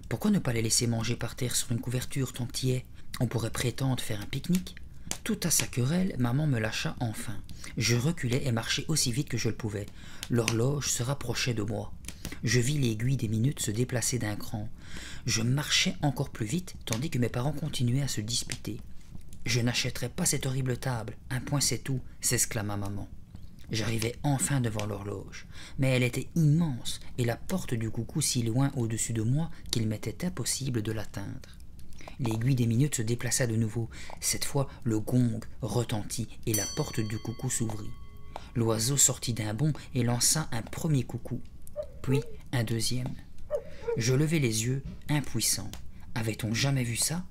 Pourquoi ne pas les laisser manger par terre sur une couverture tant qu'il y est? On pourrait prétendre faire un pique-nique. Tout à sa querelle, maman me lâcha enfin. Je reculai et marchai aussi vite que je le pouvais. L'horloge se rapprochait de moi. Je vis l'aiguille des minutes se déplacer d'un cran. Je marchais encore plus vite, tandis que mes parents continuaient à se disputer. « Je n'achèterai pas cette horrible table, un point c'est tout !» s'exclama maman. J'arrivai enfin devant l'horloge, mais elle était immense et la porte du coucou si loin au-dessus de moi qu'il m'était impossible de l'atteindre. L'aiguille des minutes se déplaça de nouveau. Cette fois, le gong retentit et la porte du coucou s'ouvrit. L'oiseau sortit d'un bond et lança un premier coucou, puis un deuxième. Je levai les yeux, impuissant. Avait-on jamais vu ça?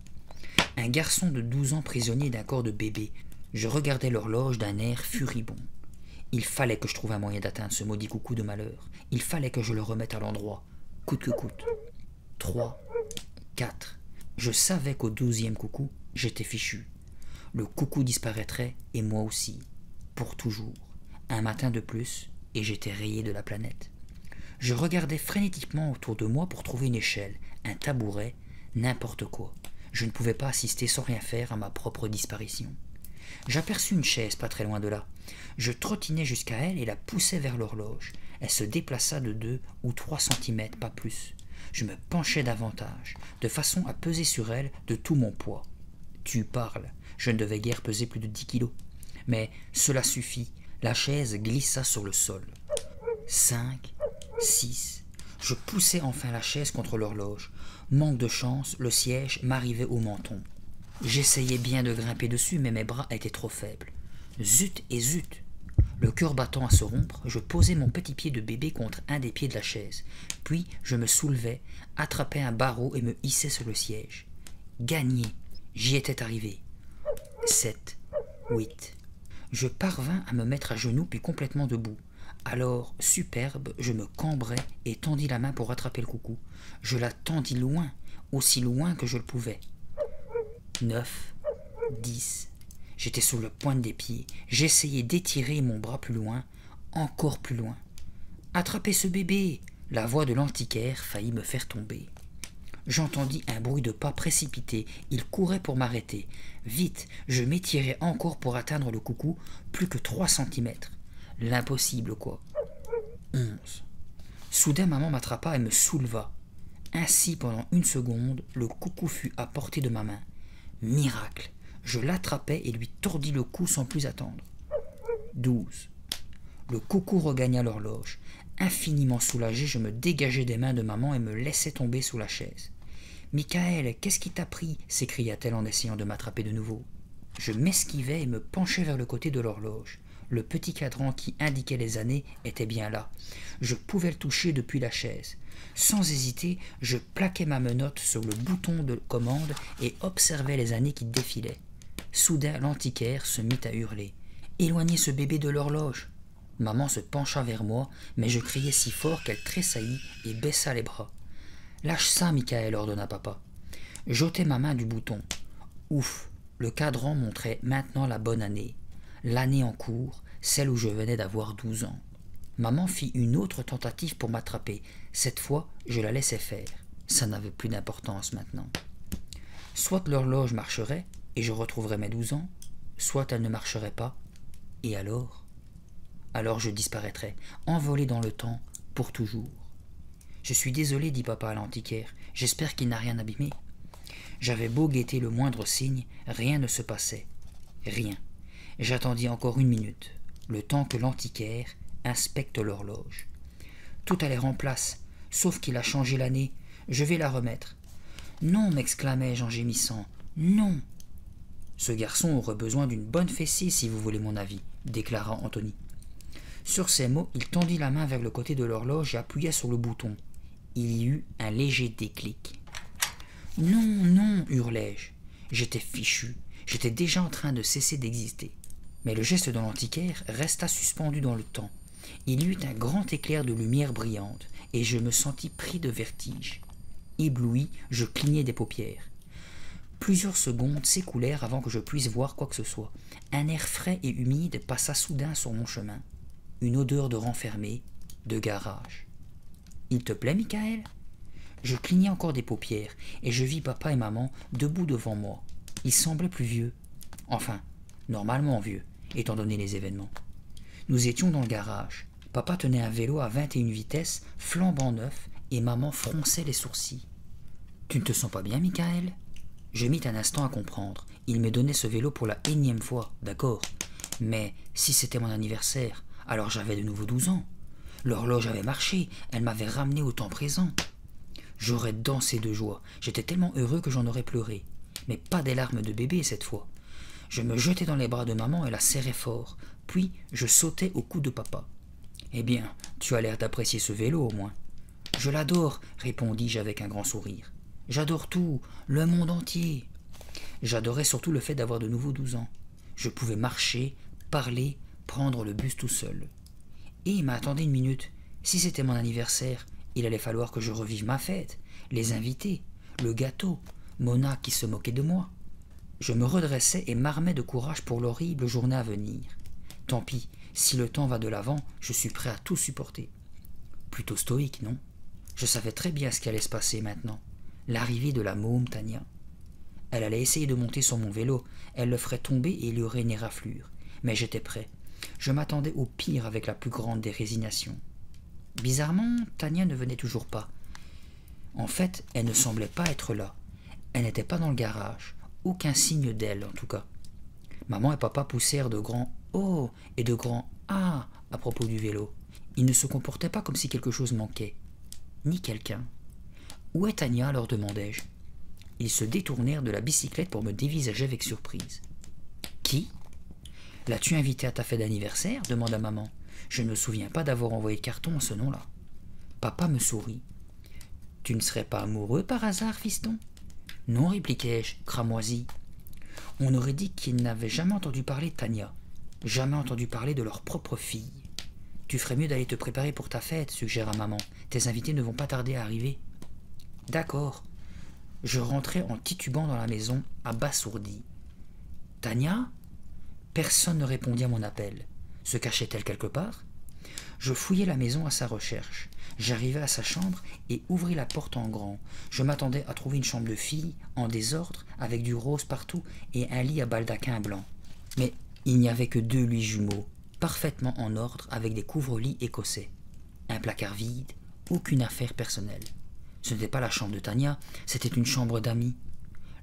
Un garçon de 12 ans prisonnier d'un corps de bébé. Je regardais l'horloge d'un air furibond. Il fallait que je trouve un moyen d'atteindre ce maudit coucou de malheur. Il fallait que je le remette à l'endroit, coûte que coûte. 3, 4. Je savais qu'au 12e coucou, j'étais fichu. Le coucou disparaîtrait et moi aussi, pour toujours. Un matin de plus, et j'étais rayé de la planète. Je regardais frénétiquement autour de moi pour trouver une échelle, un tabouret, n'importe quoi. Je ne pouvais pas assister sans rien faire à ma propre disparition. J'aperçus une chaise pas très loin de là. Je trottinai jusqu'à elle et la poussai vers l'horloge. Elle se déplaça de 2 ou 3 centimètres, pas plus. Je me penchai davantage, de façon à peser sur elle de tout mon poids. Tu parles, je ne devais guère peser plus de 10 kilos. Mais cela suffit, la chaise glissa sur le sol. 5, 6. Je poussai enfin la chaise contre l'horloge. Manque de chance, le siège m'arrivait au menton. J'essayais bien de grimper dessus, mais mes bras étaient trop faibles. Zut et zut! Le cœur battant à se rompre, je posai mon petit pied de bébé contre un des pieds de la chaise. Puis je me soulevai, attrapai un barreau et me hissai sur le siège. Gagné! J'y étais arrivé. 7, 8. Je parvins à me mettre à genoux puis complètement debout. Alors, superbe, je me cambrai et tendis la main pour rattraper le coucou. Je la tendis loin, aussi loin que je le pouvais. 9, 10. J'étais sur le point des pieds. J'essayais d'étirer mon bras plus loin, encore plus loin. « Attrapez ce bébé !» La voix de l'antiquaire faillit me faire tomber. J'entendis un bruit de pas précipité. Il courait pour m'arrêter. Vite, je m'étirai encore pour atteindre le coucou, plus que 3 centimètres. L'impossible, quoi. 11. Soudain, maman m'attrapa et me souleva. Ainsi, pendant 1 seconde, le coucou fut à portée de ma main. Miracle! Je l'attrapai et lui tordis le cou sans plus attendre. 12. Le coucou regagna l'horloge. Infiniment soulagé, je me dégageai des mains de maman et me laissai tomber sous la chaise. « Michael, qu'est-ce qui t'a pris ?» s'écria-t-elle en essayant de m'attraper de nouveau. Je m'esquivai et me penchai vers le côté de l'horloge. Le petit cadran qui indiquait les années était bien là. Je pouvais le toucher depuis la chaise. Sans hésiter, je plaquai ma menotte sur le bouton de commande et observai les années qui défilaient. Soudain, l'antiquaire se mit à hurler. « Éloignez ce bébé de l'horloge !» Maman se pencha vers moi, mais je criai si fort qu'elle tressaillit et baissa les bras. « Lâche ça, Michael, ordonna papa. J'ôtai ma main du bouton. Ouf, le cadran montrait maintenant la bonne année. L'année en cours, celle où je venais d'avoir 12 ans. Maman fit une autre tentative pour m'attraper. Cette fois, je la laissai faire. Ça n'avait plus d'importance maintenant. Soit l'horloge marcherait, et je retrouverais mes 12 ans, soit elle ne marcherait pas, et alors je disparaîtrais, envolé dans le temps, pour toujours. Je suis désolé, dit papa à l'antiquaire, j'espère qu'il n'a rien abîmé. J'avais beau guetter le moindre signe, rien ne se passait. Rien. J'attendis encore 1 minute, le temps que l'antiquaire inspecte l'horloge. Tout a l'air en place, sauf qu'il a changé l'année. Je vais la remettre. Non, m'exclamai-je en gémissant. Non. Ce garçon aurait besoin d'une bonne fessée, si vous voulez mon avis, déclara Anthony. Sur ces mots, il tendit la main vers le côté de l'horloge et appuya sur le bouton. Il y eut un léger déclic. Non, non, hurlai-je. J'étais fichu. J'étais déjà en train de cesser d'exister. Mais le geste de l'antiquaire resta suspendu dans le temps. Il y eut un grand éclair de lumière brillante, et je me sentis pris de vertige. Ébloui, je clignai des paupières. Plusieurs secondes s'écoulèrent avant que je puisse voir quoi que ce soit. Un air frais et humide passa soudain sur mon chemin. Une odeur de renfermé, de garage. « Il te plaît, Michael ?» Je clignai encore des paupières, et je vis papa et maman debout devant moi. Ils semblaient plus vieux. Enfin, normalement vieux, étant donné les événements. Nous étions dans le garage. Papa tenait un vélo à 21 vitesses, flambant neuf, et maman fronçait les sourcils. « Tu ne te sens pas bien, Michael ?» Je mis un instant à comprendre. Il me donnait ce vélo pour la énième fois, d'accord. Mais si c'était mon anniversaire, alors j'avais de nouveau 12 ans. L'horloge avait marché, elle m'avait ramené au temps présent. J'aurais dansé de joie, j'étais tellement heureux que j'en aurais pleuré. Mais pas des larmes de bébé cette fois. Je me jetai dans les bras de maman et la serrai fort, puis je sautai au cou de papa. « Eh bien, tu as l'air d'apprécier ce vélo au moins. »« Je l'adore, répondis-je avec un grand sourire. J'adore tout, le monde entier. » J'adorais surtout le fait d'avoir de nouveau 12 ans. Je pouvais marcher, parler, prendre le bus tout seul. Et mais attendez une minute, si c'était mon anniversaire, il allait falloir que je revive ma fête, les invités, le gâteau, Mona qui se moquait de moi. Je me redressais et m'armais de courage pour l'horrible journée à venir. Tant pis, si le temps va de l'avant, je suis prêt à tout supporter. Plutôt stoïque, non? Je savais très bien ce qui allait se passer maintenant. L'arrivée de la môme Tania. Elle allait essayer de monter sur mon vélo, elle le ferait tomber et il y aurait une éraflure. Mais j'étais prêt. Je m'attendais au pire avec la plus grande des résignations. Bizarrement, Tania ne venait toujours pas. En fait, elle ne semblait pas être là. Elle n'était pas dans le garage. Aucun signe d'elle, en tout cas. Maman et papa poussèrent de grands « Oh » et de grands « Ah » à propos du vélo. Ils ne se comportaient pas comme si quelque chose manquait. Ni quelqu'un. « Où est Tania ?» leur demandai-je. Ils se détournèrent de la bicyclette pour me dévisager avec surprise. « Qui ? L'as-tu invité à ta fête d'anniversaire » demanda maman. Je ne me souviens pas d'avoir envoyé de carton à ce nom-là. Papa me sourit. « Tu ne serais pas amoureux par hasard, fiston ?» Non, répliquai-je, cramoisi. On aurait dit qu'ils n'avaient jamais entendu parler de Tania, jamais entendu parler de leur propre fille. Tu ferais mieux d'aller te préparer pour ta fête, suggéra maman. Tes invités ne vont pas tarder à arriver. D'accord. Je rentrai en titubant dans la maison, abasourdi. Tania ? Personne ne répondit à mon appel. Se cachait-elle quelque part ? Je fouillai la maison à sa recherche. J'arrivai à sa chambre et ouvris la porte en grand. Je m'attendais à trouver une chambre de fille, en désordre, avec du rose partout et un lit à baldaquin blanc. Mais il n'y avait que 2 lits jumeaux, parfaitement en ordre, avec des couvre-lits écossais. Un placard vide, aucune affaire personnelle. Ce n'était pas la chambre de Tania, c'était une chambre d'amis.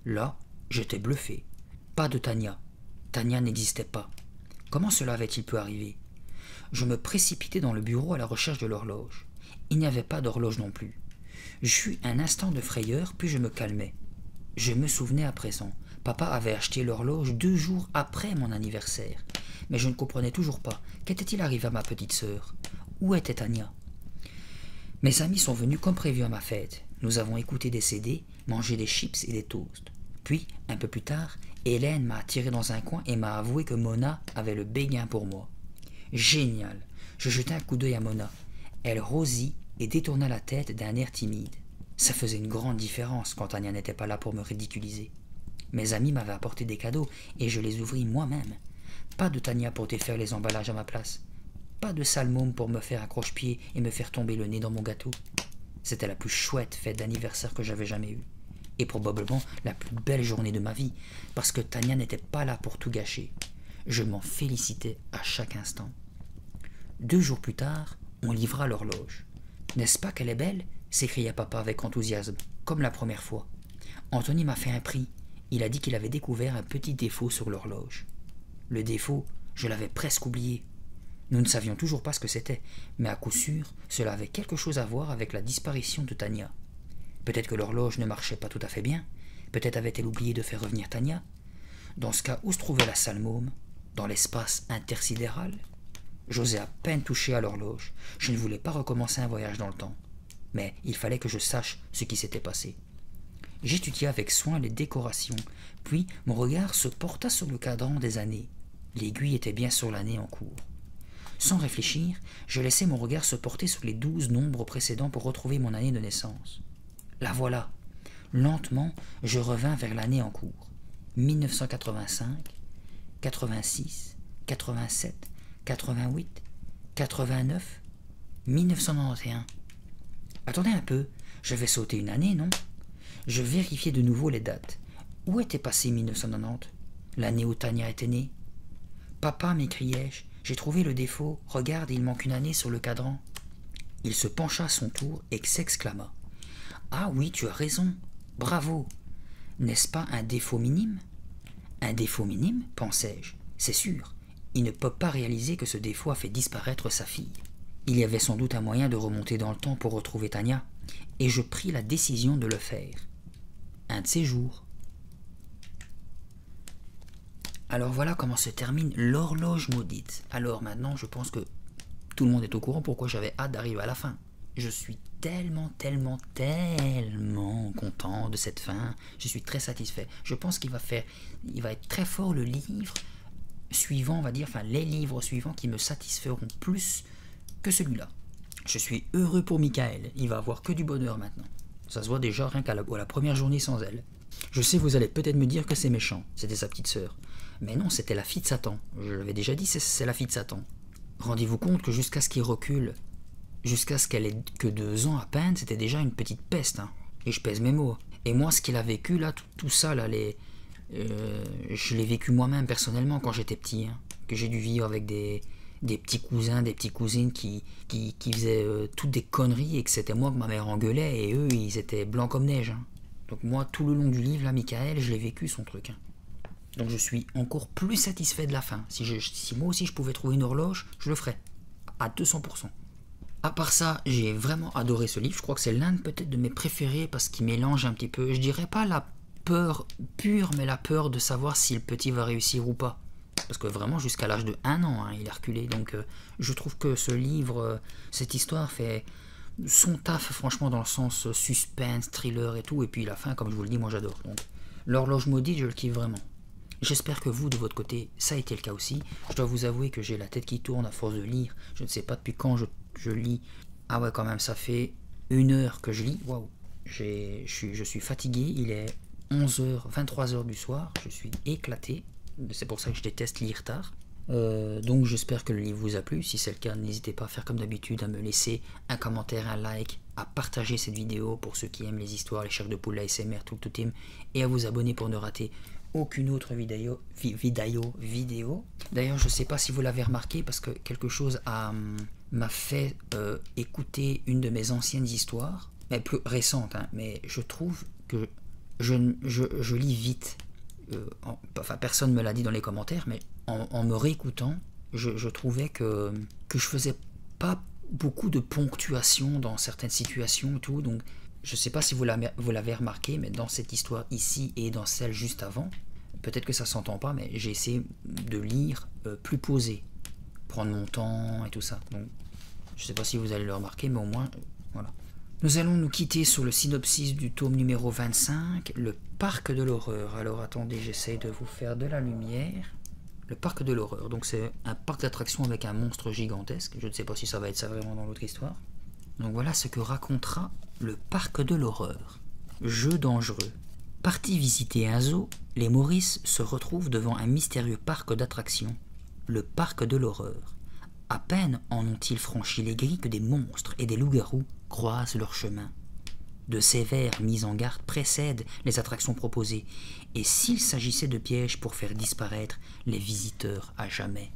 Là, j'étais bluffé. Pas de Tania. Tania n'existait pas. Comment cela avait-il pu arriver ? Je me précipitai dans le bureau à la recherche de l'horloge. Il n'y avait pas d'horloge non plus. J'eus un instant de frayeur, puis je me calmai. Je me souvenais à présent. Papa avait acheté l'horloge 2 jours après mon anniversaire. Mais je ne comprenais toujours pas. Qu'était-il arrivé à ma petite sœur ? Où était Tania ? Mes amis sont venus comme prévu à ma fête. Nous avons écouté des CD, mangé des chips et des toasts. Puis, un peu plus tard, Hélène m'a attiré dans un coin et m'a avoué que Mona avait le béguin pour moi. Génial. Je jetai un coup d'œil à Mona. Elle rosit et détourna la tête d'un air timide. Ça faisait une grande différence quand Tania n'était pas là pour me ridiculiser. Mes amis m'avaient apporté des cadeaux et je les ouvris moi-même. Pas de Tania pour défaire les emballages à ma place. Pas de sale môme pour me faire un croche-pied et me faire tomber le nez dans mon gâteau. C'était la plus chouette fête d'anniversaire que j'avais jamais eue. Et probablement la plus belle journée de ma vie, parce que Tania n'était pas là pour tout gâcher. Je m'en félicitais à chaque instant. 2 jours plus tard, on livra l'horloge. « N'est-ce pas qu'elle est belle ?» s'écria papa avec enthousiasme, comme la première fois. Anthony m'a fait un prix. Il a dit qu'il avait découvert un petit défaut sur l'horloge. Le défaut, je l'avais presque oublié. Nous ne savions toujours pas ce que c'était, mais à coup sûr, cela avait quelque chose à voir avec la disparition de Tania. Peut-être que l'horloge ne marchait pas tout à fait bien, peut-être avait-elle oublié de faire revenir Tania. Dans ce cas, où se trouvait la sale môme ? Dans l'espace intersidéral ? J'osais à peine toucher à l'horloge. Je ne voulais pas recommencer un voyage dans le temps. Mais il fallait que je sache ce qui s'était passé. J'étudiai avec soin les décorations, puis mon regard se porta sur le cadran des années. L'aiguille était bien sur l'année en cours. Sans réfléchir, je laissai mon regard se porter sur les 12 nombres précédents pour retrouver mon année de naissance. La voilà. Lentement, je revins vers l'année en cours. 1985, 86, 87, 88, 89, 1991. Attendez un peu, je vais sauter une année, non ? Je vérifiai de nouveau les dates. Où était passé 1990 ? L'année où Tania était née ? Papa, m'écriai-je, J'ai trouvé le défaut. Regarde, il manque une année sur le cadran. » Il se pencha à son tour et s'exclama. « Ah oui, tu as raison. Bravo. N'est-ce pas un défaut minime ?»« Un défaut minime, pensai-je. C'est sûr. Il ne peut pas réaliser que ce défaut a fait disparaître sa fille. Il y avait sans doute un moyen de remonter dans le temps pour retrouver Tania, et je pris la décision de le faire. Un de ces jours. » Alors voilà comment se termine l'horloge maudite. Alors maintenant, je pense que tout le monde est au courant pourquoi j'avais hâte d'arriver à la fin. Je suis tellement content de cette fin. Je suis très satisfait. Je pense qu'il va être très fort le livre suivant, on va dire, enfin les livres suivants qui me satisferont plus que celui-là. Je suis heureux pour Michael. Il va avoir que du bonheur maintenant. Ça se voit déjà rien qu'à la première journée sans elle. Je sais, vous allez peut-être me dire que c'est méchant. C'était sa petite sœur. Mais non, c'était la fille de Satan. Je l'avais déjà dit, c'est la fille de Satan. Rendez-vous compte que jusqu'à ce qu'il recule, jusqu'à ce qu'elle ait que 2 ans à peine, c'était déjà une petite peste. Hein. Et je pèse mes mots. Et moi, ce qu'il a vécu, là, tout ça, là, je l'ai vécu moi-même personnellement quand j'étais petit. Hein, que j'ai dû vivre avec des petits cousins, des petites cousines qui faisaient toutes des conneries et que c'était moi que ma mère engueulait et eux, ils étaient blancs comme neige. Hein. Donc moi, tout le long du livre, là, Michael, je l'ai vécu son truc. Hein. Donc je suis encore plus satisfait de la fin. Si moi aussi je pouvais trouver une horloge, je le ferais. À 200%. À part ça, j'ai vraiment adoré ce livre. Je crois que c'est l'un peut-être de mes préférés parce qu'il mélange un petit peu, je dirais pas la peur pure, mais la peur de savoir si le petit va réussir ou pas. Parce que vraiment, jusqu'à l'âge de 1 an, hein, il a reculé. Donc je trouve que ce livre, cette histoire fait son taf, franchement, dans le sens suspense, thriller et tout. Et puis la fin, comme je vous le dis, moi j'adore. Donc l'horloge maudite, je le kiffe vraiment. J'espère que vous, de votre côté, ça a été le cas aussi. Je dois vous avouer que j'ai la tête qui tourne à force de lire. Je ne sais pas depuis quand je lis. Ah ouais, quand même, ça fait 1 heure que je lis. Waouh. Je suis fatigué. Il est 11h, 23h du soir. Je suis éclaté. C'est pour ça que je déteste lire tard. Donc j'espère que le livre vous a plu. Si c'est le cas, n'hésitez pas à faire comme d'habitude, à me laisser un commentaire, un like, à partager cette vidéo pour ceux qui aiment les histoires, les chairs de poule, l'ASMR, tout le team, et à vous abonner pour ne rater aucune autre vidéo. D'ailleurs, je ne sais pas si vous l'avez remarqué, parce que quelque chose m'a fait écouter une de mes anciennes histoires, mais plus récente, hein, mais je trouve que je lis vite. Enfin, personne ne me l'a dit dans les commentaires, mais en me réécoutant, je trouvais que je faisais pas beaucoup de ponctuation dans certaines situations et tout, donc je sais pas si vous l'avez remarqué, mais dans cette histoire ici et dans celle juste avant, peut-être que ça s'entend pas, mais j'ai essayé de lire plus posé, prendre mon temps et tout ça. Donc, je sais pas si vous allez le remarquer, mais au moins, voilà. Nous allons nous quitter sur le synopsis du tome numéro 25, le parc de l'horreur. Alors attendez, j'essaye de vous faire de la lumière. Le parc de l'horreur, donc c'est un parc d'attractions avec un monstre gigantesque. Je ne sais pas si ça va être ça vraiment dans l'autre histoire. Donc voilà ce que racontera le parc de l'horreur. Jeu dangereux. Partis visiter un zoo, les Maurice se retrouvent devant un mystérieux parc d'attractions, le parc de l'horreur. À peine en ont-ils franchi les grilles que des monstres et des loups-garous croisent leur chemin. De sévères mises en garde précèdent les attractions proposées, et s'il s'agissait de pièges pour faire disparaître les visiteurs à jamais.